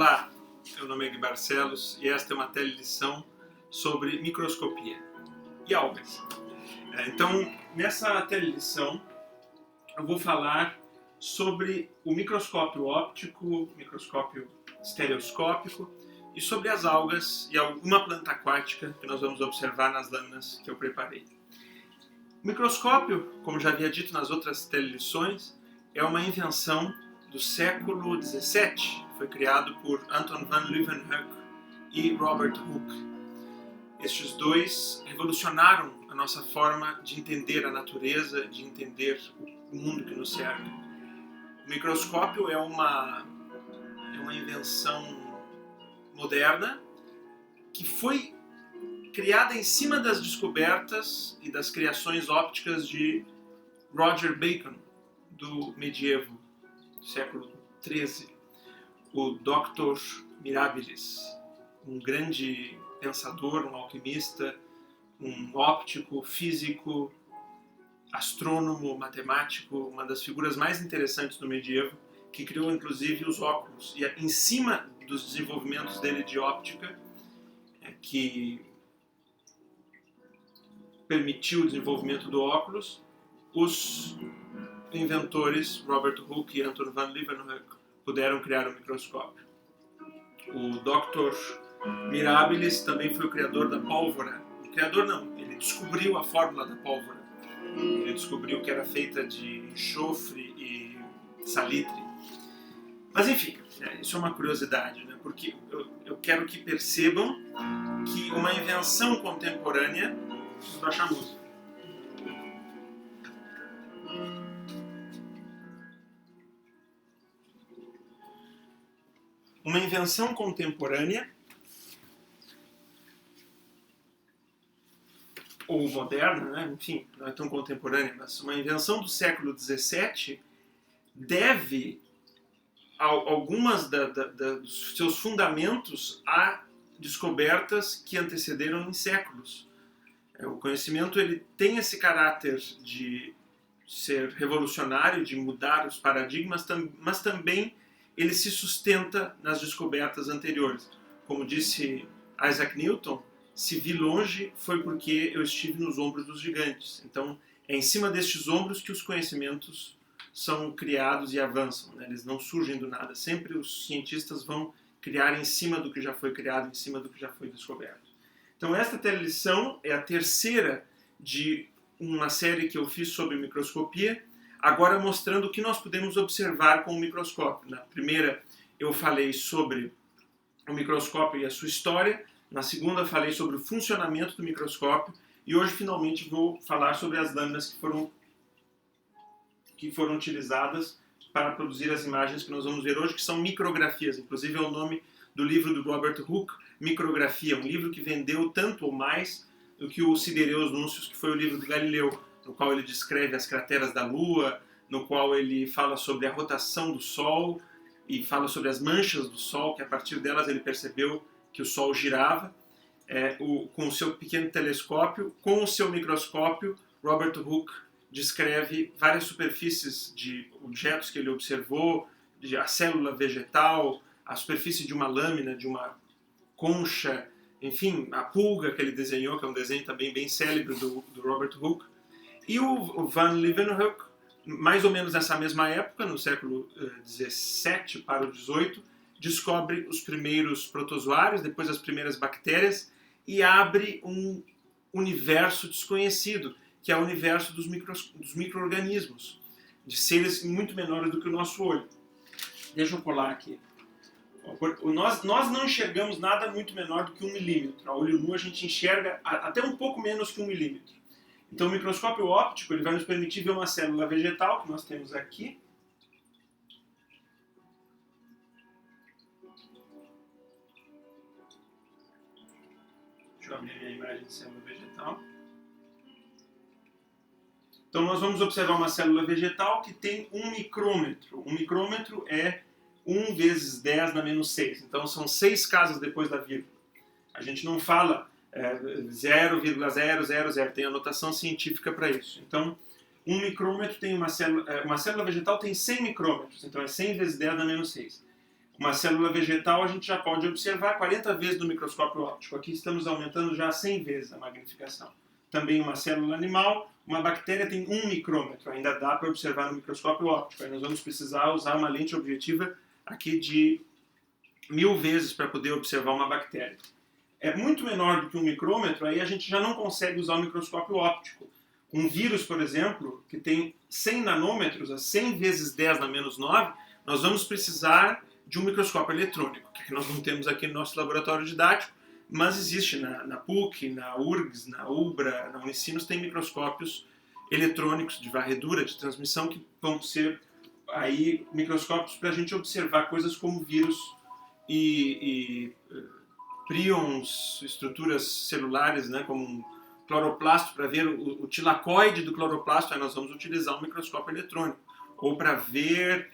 Olá, meu nome é Gui Barcelos e esta é uma telelição sobre microscopia e algas. Então, nessa telelição eu vou falar sobre o microscópio óptico, microscópio estereoscópico e sobre as algas e alguma planta aquática que nós vamos observar nas lâminas que eu preparei. O microscópio, como já havia dito nas outras telelições, é uma invenção do século XVII. Foi criado por Anton van Leeuwenhoek e Robert Hooke. Estes dois revolucionaram a nossa forma de entender a natureza, de entender o mundo que nos cerca. O microscópio é uma invenção moderna que foi criada em cima das descobertas e das criações ópticas de Roger Bacon, do medievo, século XIII, o Dr. Mirabilis, um grande pensador, um alquimista, um óptico, físico, astrônomo, matemático, uma das figuras mais interessantes do medievo, que criou inclusive os óculos. E em cima dos desenvolvimentos dele de óptica, que permitiu o desenvolvimento do óculos, os inventores Robert Hooke e Anton van Leeuwenhoek puderam criar o microscópio. O Dr. Mirabilis também foi o criador da pólvora. O criador não, ele descobriu a fórmula da pólvora. Ele descobriu que era feita de enxofre e salitre. Mas enfim, isso é uma curiosidade, né? Porque eu quero que percebam que uma invenção contemporânea... Preciso baixar a música. Uma invenção contemporânea, ou moderna, né? Enfim, não é tão contemporânea, mas uma invenção do século XVII deve algumas dos seus fundamentos a descobertas que antecederam em séculos. O conhecimento ele tem esse caráter de ser revolucionário, de mudar os paradigmas, mas também ele se sustenta nas descobertas anteriores. Como disse Isaac Newton, se vi longe foi porque eu estive nos ombros dos gigantes. Então, é em cima destes ombros que os conhecimentos são criados e avançam, né? Eles não surgem do nada. Sempre os cientistas vão criar em cima do que já foi criado, em cima do que já foi descoberto. Então, esta telelição é a terceira de uma série que eu fiz sobre microscopia, agora mostrando o que nós podemos observar com o microscópio. Na primeira, eu falei sobre o microscópio e a sua história. Na segunda, falei sobre o funcionamento do microscópio. E hoje, finalmente, vou falar sobre as lâminas que foram utilizadas para produzir as imagens que nós vamos ver hoje, que são micrografias. Inclusive, é o nome do livro do Robert Hooke, Micrografia, um livro que vendeu tanto ou mais do que o Sidereus Nuncius, que foi o livro do Galileu, no qual ele descreve as crateras da Lua, no qual ele fala sobre a rotação do Sol e fala sobre as manchas do Sol, que a partir delas ele percebeu que o Sol girava. Com o seu pequeno telescópio, com o seu microscópio, Robert Hooke descreve várias superfícies de objetos que ele observou, a célula vegetal, a superfície de uma lâmina, de uma concha, enfim, a pulga que ele desenhou, que é um desenho também bem célebre do Robert Hooke. E o Van Leeuwenhoek, mais ou menos nessa mesma época, no século XVII para o XVIII, descobre os primeiros protozoários, depois as primeiras bactérias, e abre um universo desconhecido, que é o universo dos micro-organismos, de seres muito menores do que o nosso olho. Deixa eu colar aqui. Nós não enxergamos nada muito menor do que 1 milímetro. A olho nu a gente enxerga até um pouco menos que 1 milímetro. Então o microscópio óptico ele vai nos permitir ver uma célula vegetal, que nós temos aqui. Deixa eu abrir a minha imagem de célula vegetal. Então nós vamos observar uma célula vegetal que tem 1 micrômetro. 1 micrômetro é 1 vezes 10 na menos 6. Então são 6 casas depois da vírgula. A gente não fala 0,000, tem anotação científica para isso. Então, 1 micrômetro tem uma célula vegetal tem 100 micrômetros, então é 100 vezes 10 na menos 6. Uma célula vegetal a gente já pode observar 40 vezes no microscópio óptico. Aqui estamos aumentando já 100 vezes a magnificação. Também uma célula animal, uma bactéria tem 1 micrômetro, ainda dá para observar no microscópio óptico. Aí nós vamos precisar usar uma lente objetiva aqui de 1000 vezes para poder observar uma bactéria. É muito menor do que 1 micrômetro, aí a gente já não consegue usar o microscópio óptico. Um vírus, por exemplo, que tem 100 nanômetros, a 100 vezes 10 na menos 9, nós vamos precisar de um microscópio eletrônico, que nós não temos aqui no nosso laboratório didático, mas existe na PUC, na URGS, na UBRA, na Unicinos, tem microscópios eletrônicos de varredura, de transmissão, que vão ser aí microscópios para a gente observar coisas como vírus e prions, estruturas celulares, né, como um cloroplasto, para ver o tilacoide do cloroplasto, aí nós vamos utilizar um microscópio eletrônico. Ou para ver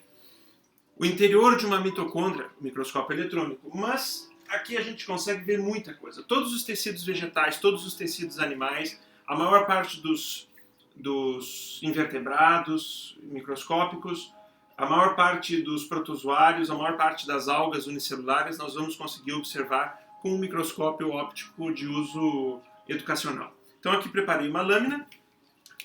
o interior de uma mitocôndria, microscópio eletrônico. Mas aqui a gente consegue ver muita coisa. Todos os tecidos vegetais, todos os tecidos animais, a maior parte dos invertebrados microscópicos, a maior parte dos protozoários, a maior parte das algas unicelulares, nós vamos conseguir observar com um microscópio óptico de uso educacional. Então aqui preparei uma lâmina.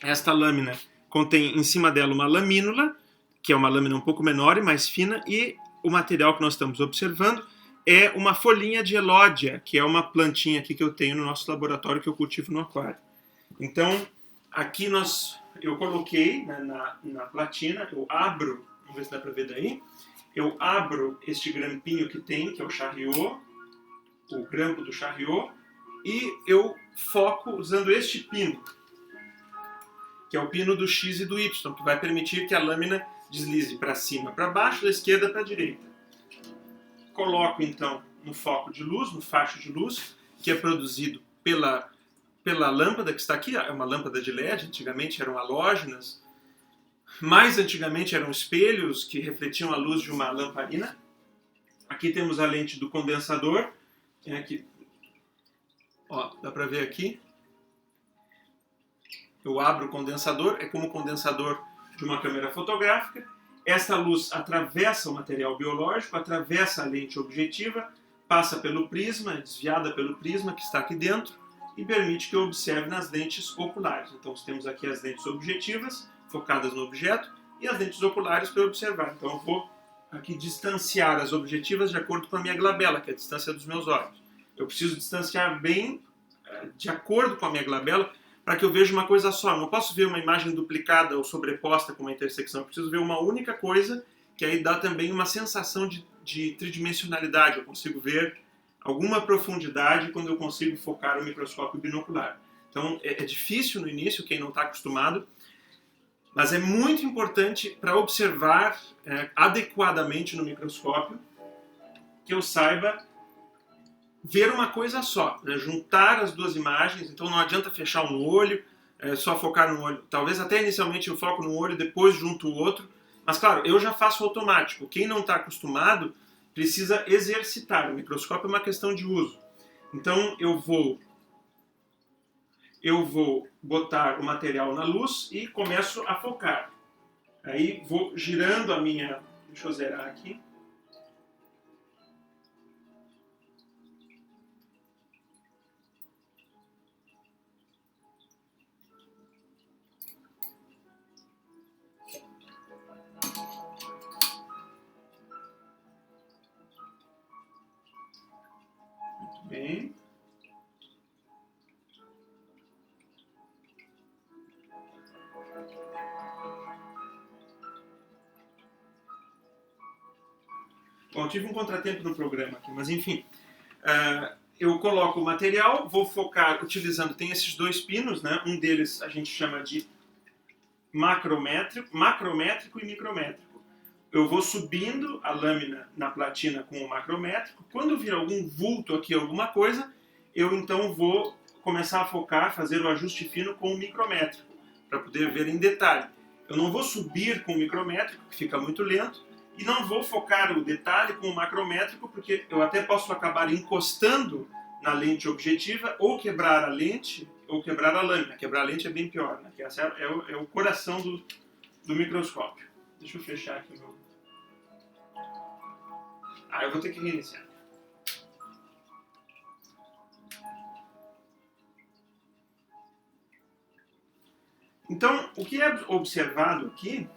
Esta lâmina contém em cima dela uma lamínula, que é uma lâmina um pouco menor e mais fina, e o material que nós estamos observando é uma folhinha de elódia, que é uma plantinha aqui que eu tenho no nosso laboratório que eu cultivo no aquário. Então, aqui eu coloquei, né, na platina, eu abro, vamos ver se dá para ver daí, eu abro este grampinho que tem, que é o Charriot, o grampo do Charriot, e eu foco usando este pino, que é o pino do X e do Y, que vai permitir que a lâmina deslize para cima, para baixo, da esquerda para a direita. Coloco então no foco de luz, no facho de luz, que é produzido pela lâmpada que está aqui. É uma lâmpada de LED, antigamente eram halógenas, mais antigamente eram espelhos que refletiam a luz de uma lamparina. Aqui temos a lente do condensador, aqui, ó, dá para ver aqui. Eu abro o condensador, é como o condensador de uma câmera fotográfica. Esta luz atravessa o material biológico, atravessa a lente objetiva, passa pelo prisma, é desviada pelo prisma que está aqui dentro e permite que eu observe nas lentes oculares. Então temos aqui as lentes objetivas, focadas no objeto, e as lentes oculares para observar. Então eu vou aqui distanciar as objetivas de acordo com a minha glabela, que é a distância dos meus olhos. Eu preciso distanciar bem de acordo com a minha glabela, para que eu veja uma coisa só. Eu não posso ver uma imagem duplicada ou sobreposta com uma intersecção. Eu preciso ver uma única coisa, que aí dá também uma sensação de tridimensionalidade. Eu consigo ver alguma profundidade quando eu consigo focar o microscópio binocular. Então é difícil no início, quem não está acostumado, mas é muito importante para observar adequadamente no microscópio que eu saiba ver uma coisa só, né? Juntar as duas imagens. Então não adianta fechar um olho, só focar no olho. Talvez até inicialmente eu foco no olho, depois junto o outro. Mas claro, eu já faço automático. Quem não está acostumado precisa exercitar. O microscópio é uma questão de uso. Então eu vou botar o material na luz e começo a focar. Aí vou girando a minha... Deixa eu zerar aqui. Bem. Bom, eu tive um contratempo no programa aqui, mas enfim. Eu coloco o material, vou focar utilizando, tem esses dois pinos, né? Um deles a gente chama de macrométrico e micrométrico. Eu vou subindo a lâmina na platina com o macrométrico. Quando vir algum vulto aqui, alguma coisa, eu então vou começar a focar, fazer o ajuste fino com o micrométrico, para poder ver em detalhe. Eu não vou subir com o micrométrico, que fica muito lento, e não vou focar o detalhe com o macrométrico, porque eu até posso acabar encostando na lente objetiva, ou quebrar a lente, ou quebrar a lâmina. Quebrar a lente é bem pior, né? Que é o coração do microscópio. Deixa eu fechar aqui o meu... Eu vou ter que reiniciar. Então, o que é observado aqui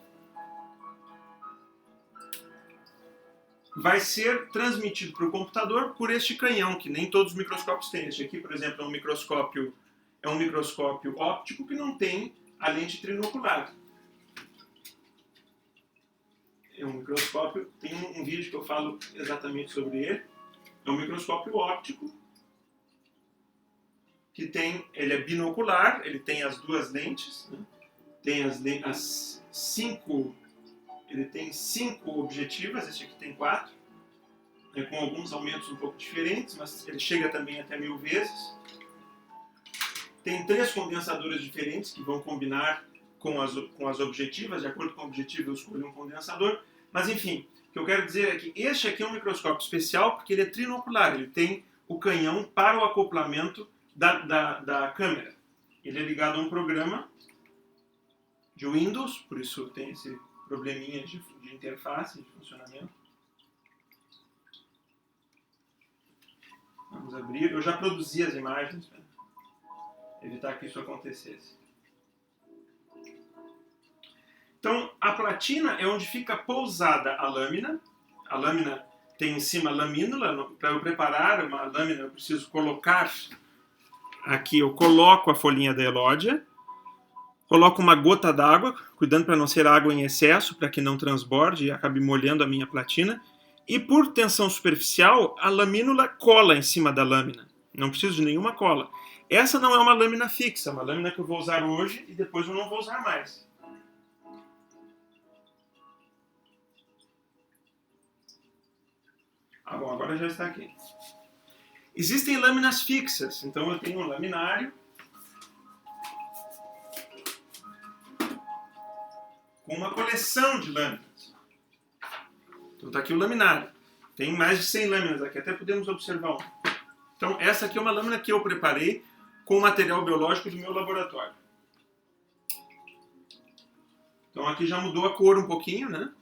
vai ser transmitido para o computador por este canhão, que nem todos os microscópios têm. Este aqui, por exemplo, é um microscópio óptico que não tem a lente trinocular. É um microscópio, tem um vídeo que eu falo exatamente sobre ele. É um microscópio óptico que ele é binocular, ele tem as duas lentes, né? Tem ele tem 5 objetivas, esse aqui tem 4, né, com alguns aumentos um pouco diferentes, mas ele chega também até 1000 vezes. Tem 3 condensadores diferentes que vão combinar com as objetivas, de acordo com o objetivo eu escolho um condensador, mas enfim, o que eu quero dizer é que este aqui é um microscópio especial porque ele é trinocular, ele tem o canhão para o acoplamento da câmera. Ele é ligado a um programa de Windows, por isso tem esse probleminha de interface, de funcionamento. Vamos abrir. Eu já produzi as imagens para evitar que isso acontecesse. Então, a platina é onde fica pousada a lâmina. A lâmina tem em cima a lamínula. Para eu preparar uma lâmina, eu preciso colocar... Aqui eu coloco a folhinha da elódia. Coloco uma gota d'água, cuidando para não ser água em excesso, para que não transborde e acabe molhando a minha platina. E por tensão superficial, a lamínula cola em cima da lâmina. Não preciso de nenhuma cola. Essa não é uma lâmina fixa, é uma lâmina que eu vou usar hoje e depois eu não vou usar mais. Bom, agora já está aqui. Existem lâminas fixas, então eu tenho um laminário com uma coleção de lâminas. Então está aqui o laminário. Tem mais de 100 lâminas aqui, até podemos observar uma. Então essa aqui é uma lâmina que eu preparei com o material biológico do meu laboratório. Então aqui já mudou a cor um pouquinho, né?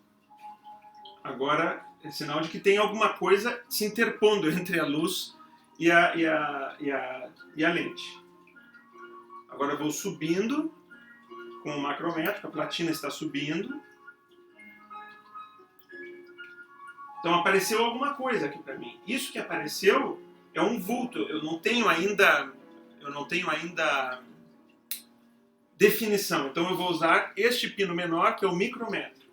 Agora é sinal de que tem alguma coisa se interpondo entre a luz e a lente. Agora eu vou subindo com o macrométrico, a platina está subindo. Então apareceu alguma coisa aqui para mim. Isso que apareceu é um vulto. Eu não tenho ainda definição. Então eu vou usar este pino menor, que é o micrométrico.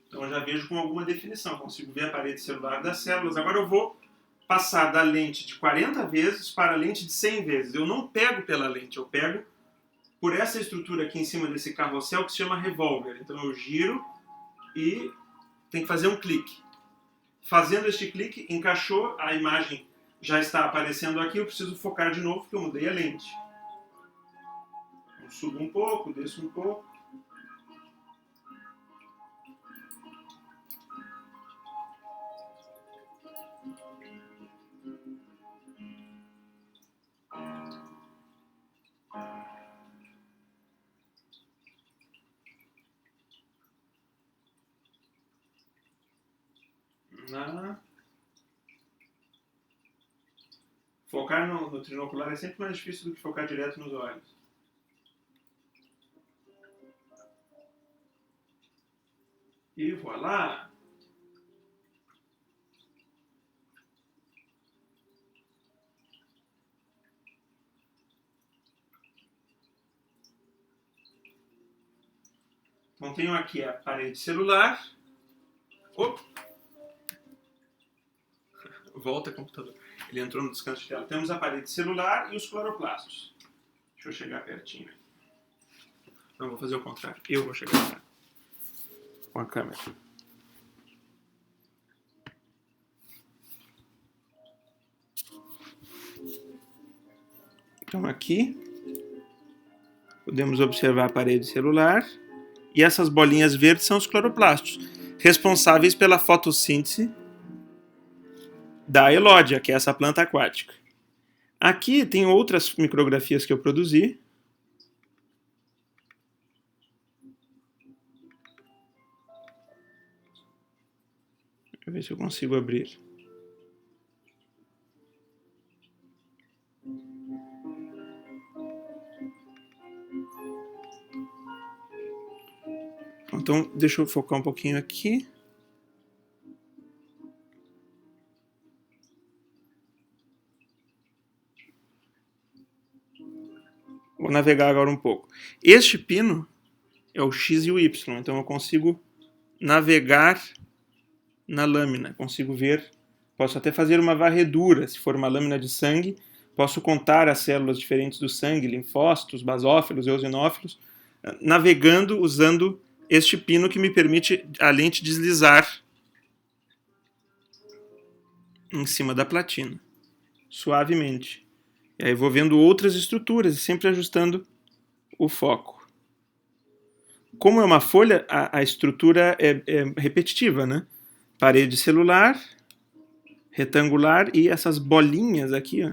Então eu já vejo com alguma definição. Consigo ver a parede celular das células. Agora eu vou passar da lente de 40 vezes para a lente de 100 vezes. Eu não pego pela lente, eu pego por essa estrutura aqui em cima desse carrossel que se chama revólver. Então eu giro e tem que fazer um clique. Fazendo este clique, encaixou, a imagem já está aparecendo aqui, eu preciso focar de novo porque eu mudei a lente. Eu subo um pouco, desço um pouco. Focar no trinocular é sempre mais difícil do que focar direto nos olhos. E voilá! Então tenho aqui a parede celular. Opa! Volta, computador. Ele entrou no descanso de tela. Temos a parede celular e os cloroplastos. Deixa eu chegar pertinho. Não, vou fazer o contrário. Eu vou chegar lá. Com a câmera. Então aqui podemos observar a parede celular. E essas bolinhas verdes são os cloroplastos, responsáveis pela fotossíntese da elódia, que é essa planta aquática. Aqui tem outras micrografias que eu produzi. eu ver se eu consigo abrir. Então, deixa eu focar um pouquinho aqui. Vou navegar agora um pouco. Este pino é o X e o Y, então eu consigo navegar na lâmina, consigo ver, posso até fazer uma varredura, se for uma lâmina de sangue, posso contar as células diferentes do sangue, linfócitos, basófilos, eosinófilos, navegando usando este pino que me permite a lente deslizar em cima da platina, suavemente. E aí vou vendo outras estruturas e sempre ajustando o foco. Como é uma folha, a estrutura é repetitiva, né? Parede celular, retangular e essas bolinhas aqui, ó,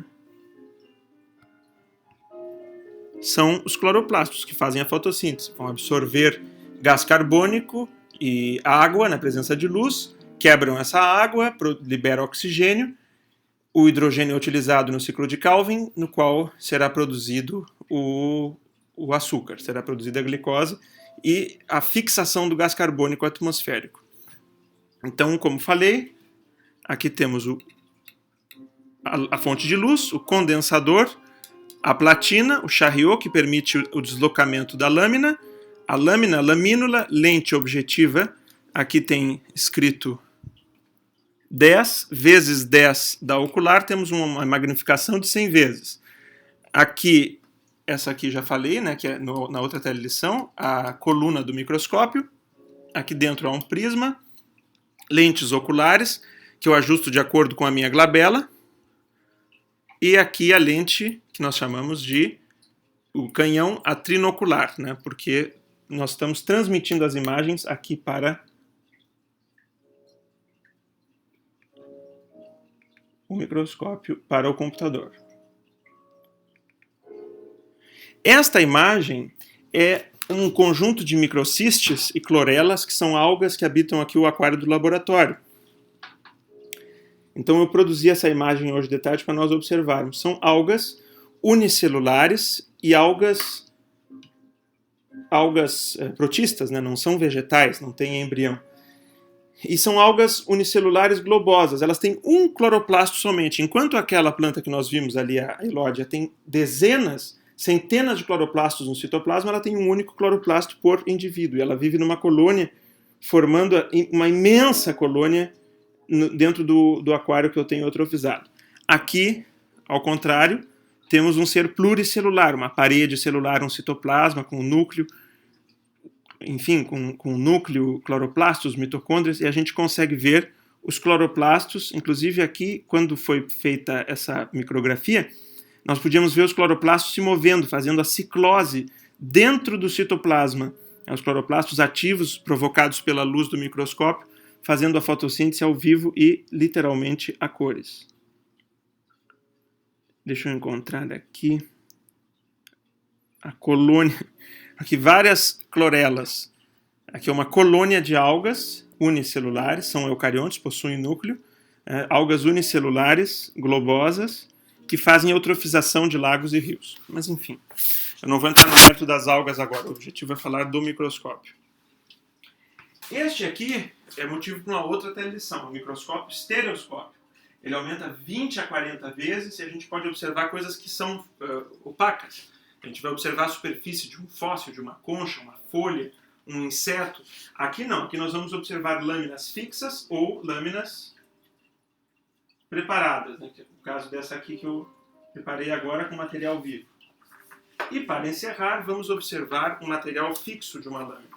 são os cloroplastos que fazem a fotossíntese. Vão absorver gás carbônico e água na presença de luz, quebram essa água, liberam oxigênio, o hidrogênio é utilizado no ciclo de Calvin, no qual será produzido o açúcar, será produzida a glicose e a fixação do gás carbônico atmosférico. Então, como falei, aqui temos a fonte de luz, o condensador, a platina, o Charriot, que permite o deslocamento da lâmina, a lâmina, a lamínula, lente objetiva, aqui tem escrito 10 vezes 10 da ocular, temos uma magnificação de 100 vezes. Aqui, essa aqui já falei, né, que é na outra telelição, a coluna do microscópio. Aqui dentro há um prisma, lentes oculares, que eu ajusto de acordo com a minha glabela. E aqui a lente, que nós chamamos de o canhão atrinocular, né, porque nós estamos transmitindo as imagens aqui para o microscópio, para o computador. Esta imagem é um conjunto de microcistes e clorelas, que são algas que habitam aqui o aquário do laboratório. Então eu produzi essa imagem hoje de tarde para nós observarmos. São algas unicelulares e algas protistas, né? Não são vegetais, não têm embrião. E são algas unicelulares globosas, elas têm um cloroplasto somente, enquanto aquela planta que nós vimos ali, a Elódia, tem dezenas, centenas de cloroplastos no citoplasma, ela tem um único cloroplasto por indivíduo, e ela vive numa colônia, formando uma imensa colônia dentro do aquário que eu tenho eutrofizado. Aqui, ao contrário, temos um ser pluricelular, uma parede celular, um citoplasma com núcleo, enfim, com núcleo, cloroplastos, mitocôndrias, e a gente consegue ver os cloroplastos, inclusive aqui, quando foi feita essa micrografia, nós podíamos ver os cloroplastos se movendo, fazendo a ciclose dentro do citoplasma, os cloroplastos ativos provocados pela luz do microscópio, fazendo a fotossíntese ao vivo e, literalmente, a cores. Deixa eu encontrar aqui a colônia. Aqui várias clorelas. Aqui é uma colônia de algas unicelulares, são eucariontes, possuem núcleo. Algas unicelulares, globosas, que fazem eutrofização de lagos e rios. Mas, enfim, eu não vou entrar no mérito das algas agora. O objetivo é falar do microscópio. Este aqui é motivo para uma outra telelição, o microscópio estereoscópio. Ele aumenta 20 a 40 vezes e a gente pode observar coisas que são opacas. A gente vai observar a superfície de um fóssil, de uma concha, uma folha, um inseto. Aqui não, aqui nós vamos observar lâminas fixas ou lâminas preparadas, né? Que é o caso dessa aqui que eu preparei agora com material vivo. E para encerrar, vamos observar um material fixo de uma lâmina.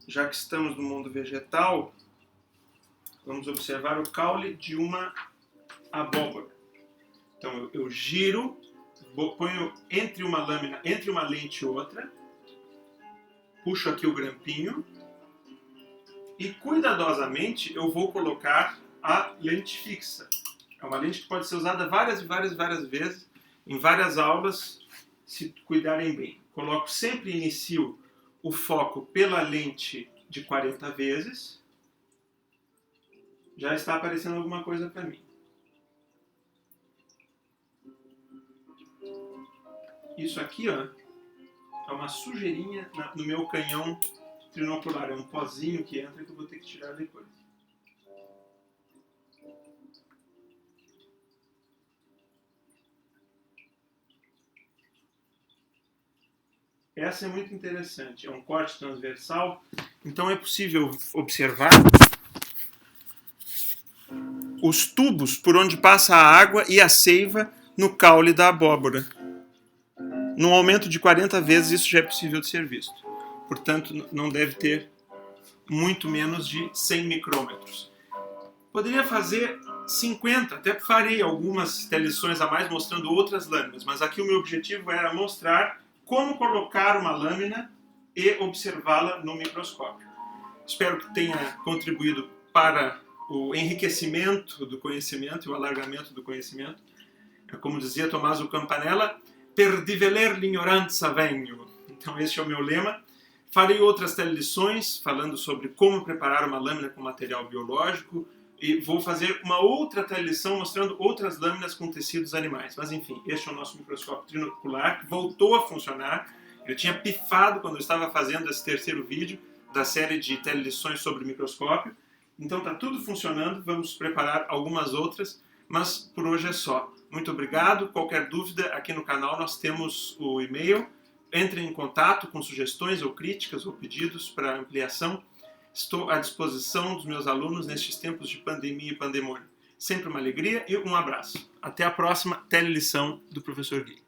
Já que estamos no mundo vegetal, vamos observar o caule de uma abóbora. Então eu giro, ponho entre uma lâmina, entre uma lente e outra, puxo aqui o grampinho e cuidadosamente eu vou colocar a lente fixa. É uma lente que pode ser usada várias e várias vezes em várias aulas, se cuidarem bem. coloco sempre, inicio o foco pela lente de 40 vezes. Já está aparecendo alguma coisa para mim. Isso aqui, ó, é uma sujeirinha no meu canhão trinocular. É um pozinho que entra que eu vou ter que tirar depois. Essa é muito interessante. É um corte transversal. Então é possível observar os tubos por onde passa a água e a seiva no caule da abóbora. Num aumento de 40 vezes, isso já é possível de ser visto. Portanto, não deve ter muito menos de 100 micrômetros. Poderia fazer 50, até farei algumas lições a mais mostrando outras lâminas, mas aqui o meu objetivo era mostrar como colocar uma lâmina e observá-la no microscópio. Espero que tenha contribuído para o enriquecimento do conhecimento e o alargamento do conhecimento. Como dizia Tommaso Campanella, per diveler l'ignoranza venho. Então este é o meu lema. Farei outras telelições falando sobre como preparar uma lâmina com material biológico e vou fazer uma outra telelição mostrando outras lâminas com tecidos animais. Mas enfim, este é o nosso microscópio trinocular que voltou a funcionar. Eu tinha pifado quando eu estava fazendo esse terceiro vídeo da série de telelições sobre microscópio. Então está tudo funcionando, vamos preparar algumas outras, mas por hoje é só. Muito obrigado. Qualquer dúvida, aqui no canal nós temos o e-mail. Entrem em contato com sugestões ou críticas ou pedidos para ampliação. Estou à disposição dos meus alunos nestes tempos de pandemia e pandemônio. Sempre uma alegria e um abraço. Até a próxima telelição do Professor Gui.